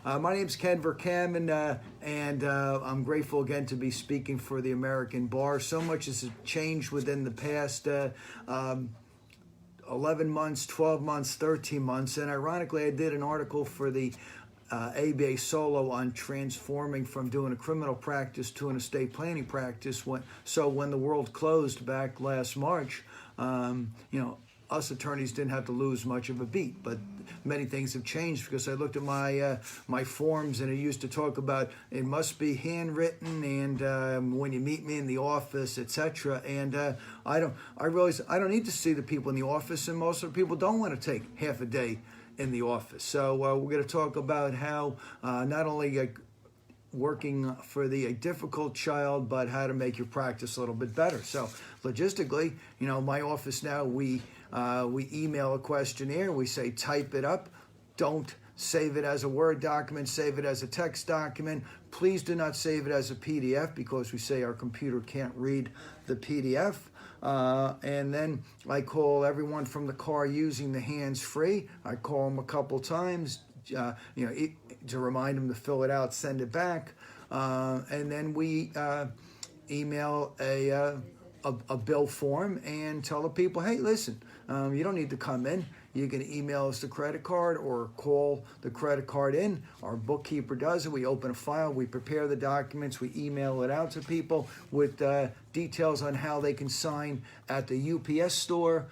My name's Ken Vercammen, and I'm grateful again to be speaking for the American Bar. So much has changed within the past 11 months, 12 months, 13 months. And ironically, I did an article for the ABA Solo on transforming from doing a criminal practice to an estate planning practice. When the world closed back last March, us attorneys didn't have to lose much of a beat, but many things have changed because I looked at my forms, and it used to talk about it must be handwritten, and when you meet me in the office, etc. And I realized I don't need to see the people in the office, and most of the people don't want to take half a day in the office. So we're going to talk about how not only working for the difficult child, but how to make your practice a little bit better. So logistically, my office now, we email a questionnaire. We say type it up. Don't save it as a Word document. Save it as a text document. Please do not save it as a PDF because we say our computer can't read the PDF. And then I call everyone from the car using the hands-free. I call them a couple times, to remind them to fill it out, send it back, and then we email a bill form and tell the people, hey, listen, you don't need to come in. You can email us the credit card or call the credit card in. Our bookkeeper does it. We open a file, we prepare the documents, we email it out to people with details on how they can sign at the UPS store,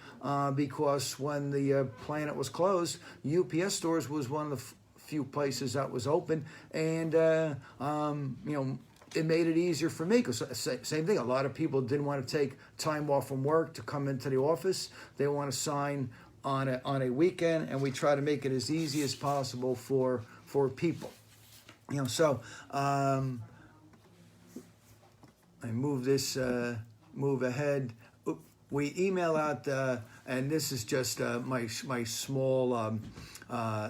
because when the planet was closed, UPS stores was one of the few places that was open, and it made it easier for me because same thing. A lot of people didn't want to take time off from work to come into the office. They want to sign on a weekend, and we try to make it as easy as possible for people. So I move ahead. We email out, and this is just my small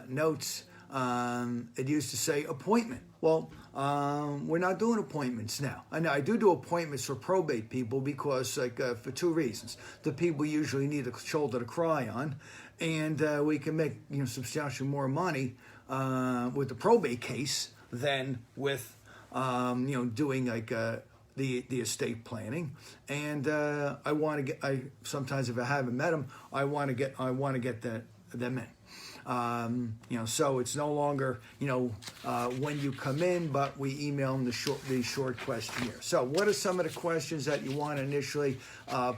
notes. It used to say appointment. Well, we're not doing appointments now. I do appointments for probate people because, for two reasons. The people usually need a shoulder to cry on, and we can make substantially more money with the probate case than with doing the estate planning. And I want to get. Sometimes if I haven't met them, I want to get them in. So it's no longer, when you come in, but we email them the short questionnaire. So what are some of the questions that you want to initially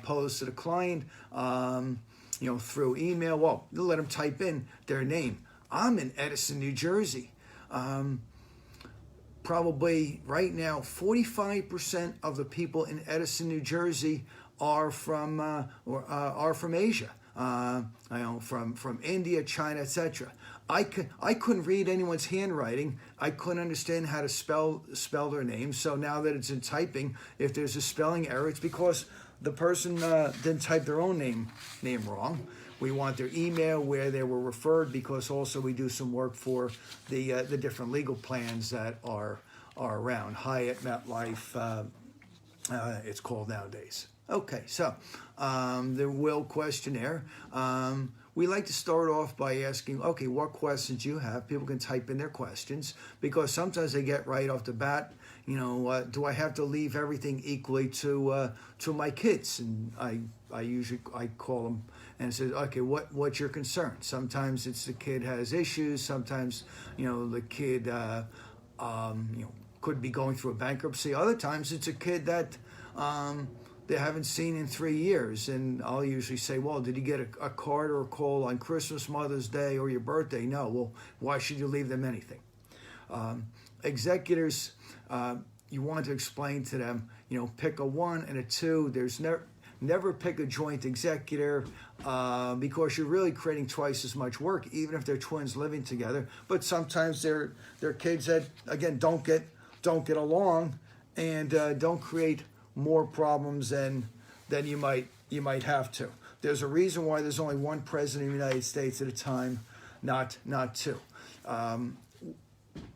pose to the client, through email? Well, let them type in their name. I'm in Edison, New Jersey. Probably right now, 45% of the people in Edison, New Jersey are from Asia. From India, China, etc. I couldn't read anyone's handwriting. I couldn't understand how to spell their name. So now that it's in typing, if there's a spelling error, it's because the person didn't type their own name wrong. We want their email, where they were referred, because also we do some work for the different legal plans that are around. Hyatt, MetLife, it's called nowadays. Okay, so the will questionnaire. We like to start off by asking, okay, what questions you have. People can type in their questions, because sometimes they get right off the bat, do I have to leave everything equally to my kids? And I usually call them and say, okay, what's your concern? Sometimes it's the kid has issues. Sometimes the kid could be going through a bankruptcy. Other times it's a kid that they haven't seen in 3 years, and I'll usually say, well, did you get a card or a call on Christmas, Mother's Day, or your birthday? No. Well, why should you leave them anything? Executors, you want to explain to them, pick a 1 and a 2. There's never pick a joint executor, because you're really creating twice as much work, even if they're twins living together. But sometimes they're kids that, again, don't get along, and don't create more problems than you might have to. There's a reason why there's only one president of the United States at a time, not two.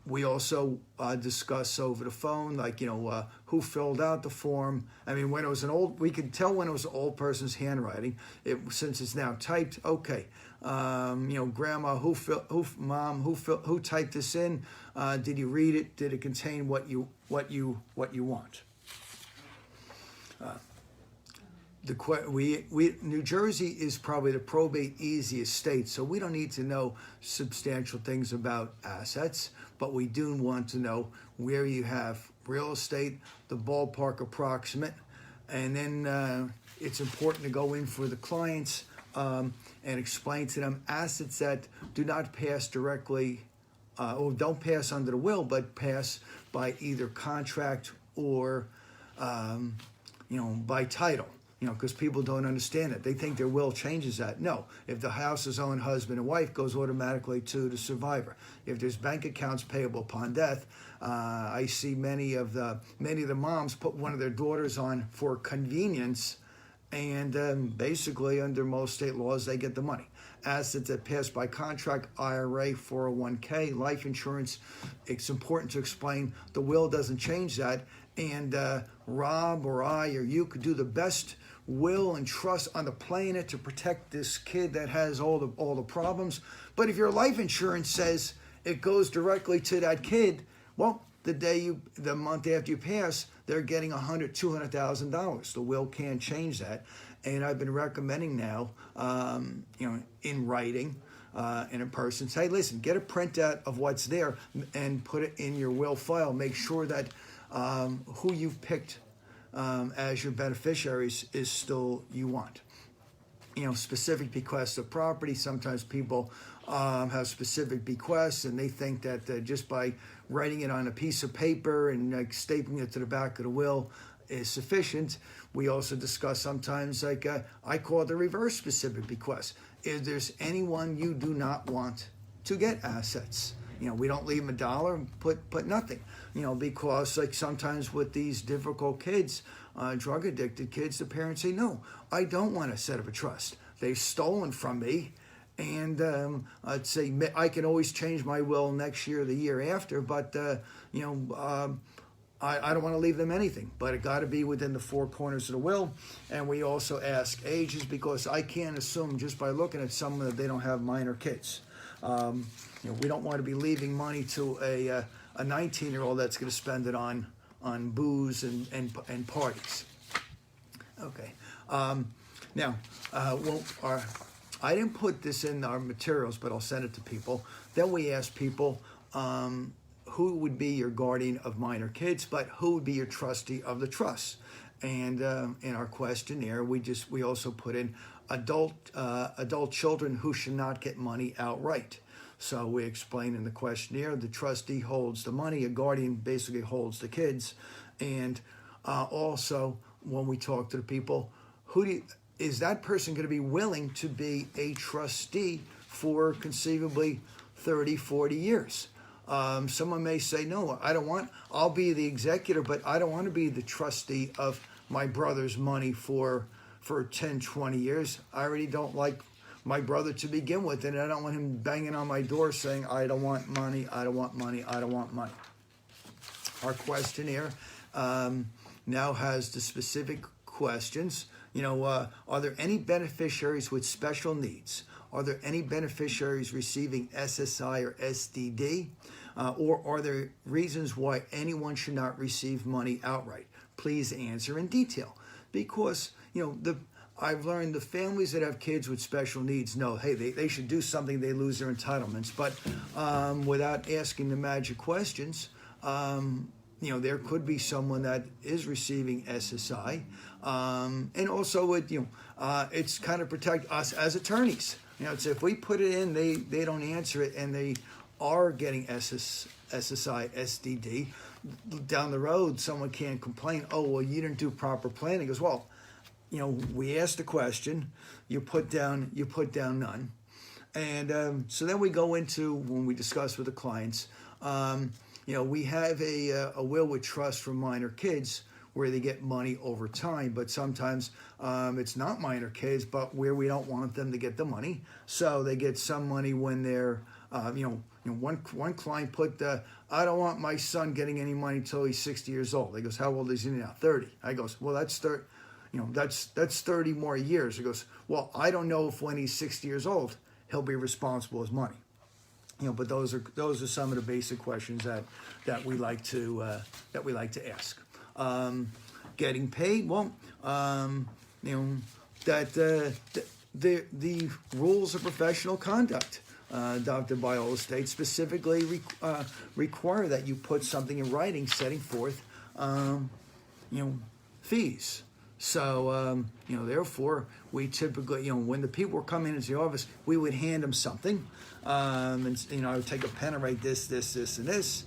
We also discuss over the phone, who filled out the form. I mean, when it was we could tell when it was an old person's handwriting. Since it's now typed, okay. Grandma, who typed this in? Did you read it? Did it contain what you want? New Jersey is probably the probate easiest state, so we don't need to know substantial things about assets, but we do want to know where you have real estate, the ballpark approximate, and then it's important to go in for the clients and explain to them assets that do not pass directly or don't pass under the will, but pass by either contract or by title. Because people don't understand it. They think their will changes that. No, if the house is owned husband and wife, goes automatically to the survivor. If there's bank accounts payable upon death, I see many of the moms put one of their daughters on for convenience, and basically under most state laws, they get the money. Assets that pass by contract, IRA, 401k, life insurance, it's important to explain the will doesn't change that, and Rob or I or you could do the best will and trust on the planet to protect this kid that has all the problems. But if your life insurance says it goes directly to that kid, well, the month after you pass, they're getting $200,000. The will can't change that. And I've been recommending now, in writing, and in person, say, listen, get a printout of what's there and put it in your will file. Make sure that who you've picked as your beneficiaries is still you want. Specific bequests of property. Sometimes people have specific bequests, and they think that just by writing it on a piece of paper and stapling it to the back of the will is sufficient. We also discuss sometimes, I call it the reverse specific bequest. If there's anyone you do not want to get assets, we don't leave them a dollar and put nothing, because sometimes with these difficult kids, drug addicted kids, the parents say, no, I don't want to set up a trust. They've stolen from me. And I'd say I can always change my will next year or the year after, but, I don't want to leave them anything. But it got to be within the four corners of the will. And we also ask ages, because I can't assume just by looking at someone that they don't have minor kids. We don't want to be leaving money to a 19-year-old that's going to spend it on booze and parties. Okay. I didn't put this in our materials, but I'll send it to people. Then we ask people who would be your guardian of minor kids, but who would be your trustee of the trust. And in our questionnaire, we also put in adult children who should not get money outright. So we explain in the questionnaire, the trustee holds the money, a guardian basically holds the kids. And also, when we talk to the people, is that person going to be willing to be a trustee for conceivably 30, 40 years? Someone may say, no, I'll be the executor, but I don't want to be the trustee of my brother's money for 10, 20 years. I already don't like my brother to begin with, and I don't want him banging on my door saying, I don't want money, I don't want money, I don't want money. Our questionnaire now has the specific questions. Are there any beneficiaries with special needs? Are there any beneficiaries receiving SSI or SDD? Or are there reasons why anyone should not receive money outright? Please answer in detail. Because, I've learned the families that have kids with special needs know, hey, they should do something, they lose their entitlements. But without asking the magic questions, there could be someone that is receiving SSI. And also, it's kind of protect us as attorneys. So if we put it in, they don't answer it, and they are getting SSI, SDD. Down the road, someone can't complain, oh, well, you didn't do proper planning. He goes, well, we asked the question, you put down none. And so then we go into, when we discuss with the clients, we have a will with trust for minor kids where they get money over time, but sometimes it's not minor kids, but where we don't want them to get the money. So they get some money when they're, one client put, I don't want my son getting any money until he's 60 years old. He goes, how old is he now? 30. I goes, well, that's 30. That's 30 more years. He goes, well, I don't know if when he's 60 years old, he'll be responsible as money. But those are some of the basic questions that we like to ask. Getting paid, well, that the rules of professional conduct adopted by all the states specifically require that you put something in writing setting forth, fees. So, therefore, we typically, when the people were coming into the office, we would hand them something. And, I would take a pen and write this, and this.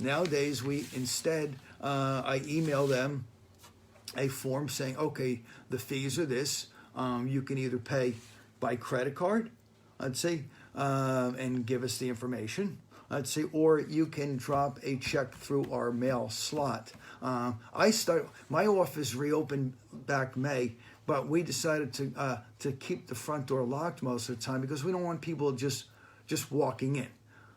Nowadays, I email them a form saying, okay, the fees are this. You can either pay by credit card, I'd say, and give us the information, I'd say, or you can drop a check through our mail slot. My office reopened back May, but we decided to keep the front door locked most of the time because we don't want people just walking in.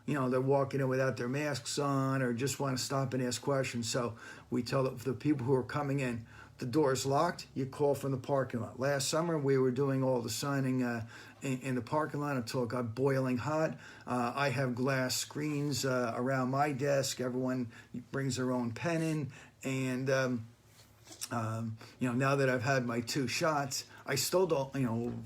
They're walking in without their masks on or just want to stop and ask questions. So we tell the people who are coming in, the door's locked, you call from the parking lot. Last summer, we were doing all the signing in the parking lot until it got boiling hot. I have glass screens around my desk. Everyone brings their own pen in. And, now that I've had my 2 shots, I still don't,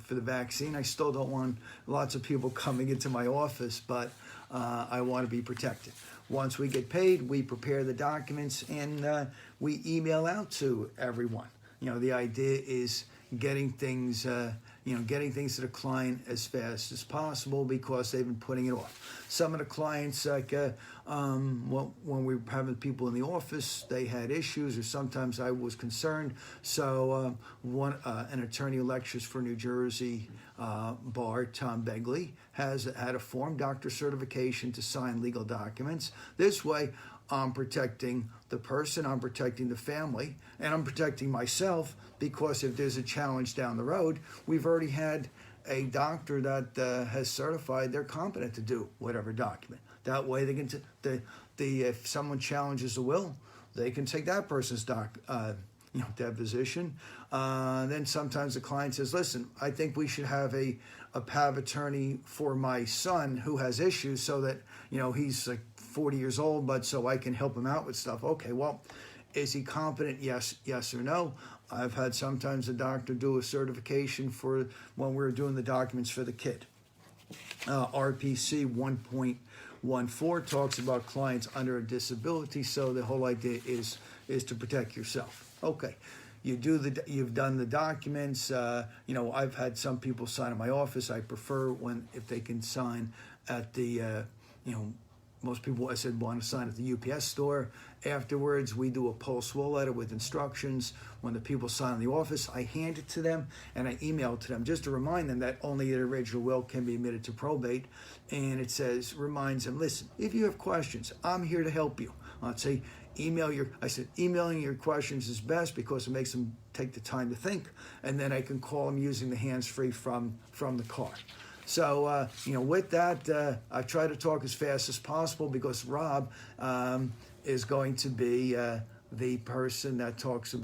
for the vaccine, I still don't want lots of people coming into my office, but I want to be protected. Once we get paid, we prepare the documents and we email out to everyone. The idea is getting things to the client as fast as possible because they've been putting it off. Some of the clients, like when we were having people in the office, they had issues, or sometimes I was concerned. So an attorney who lectures for New Jersey Bar, Tom Begley, had a form, doctor certification, to sign legal documents. This way, I'm protecting the person, I'm protecting the family, and I'm protecting myself, because if there's a challenge down the road, we've already had a doctor that has certified they're competent to do whatever document. That way, they can if someone challenges the will, they can take that person's deposition. Then sometimes the client says, "Listen, I think we should have a power of attorney for my son who has issues, so that he's like 40 years old, but so I can help him out with stuff." Okay, well, is he competent? Yes or no. I've had sometimes a doctor do a certification for when we were doing the documents for the kid. RPC 1.14 talks about clients under a disability, so the whole idea is to protect yourself. Okay, you've done the documents. I've had some people sign in my office. I prefer if they can sign at the most people, I said, want to sign at the UPS store. Afterwards, we do a post will letter with instructions. When the people sign in the office, I hand it to them and I email it to them just to remind them that only the original will can be admitted to probate. And it reminds them, listen, if you have questions, I'm here to help you. I'd say, emailing your questions is best because it makes them take the time to think, and then I can call them using the hands-free from the car. So, with that, I try to talk as fast as possible because Rob is going to be the person that talks about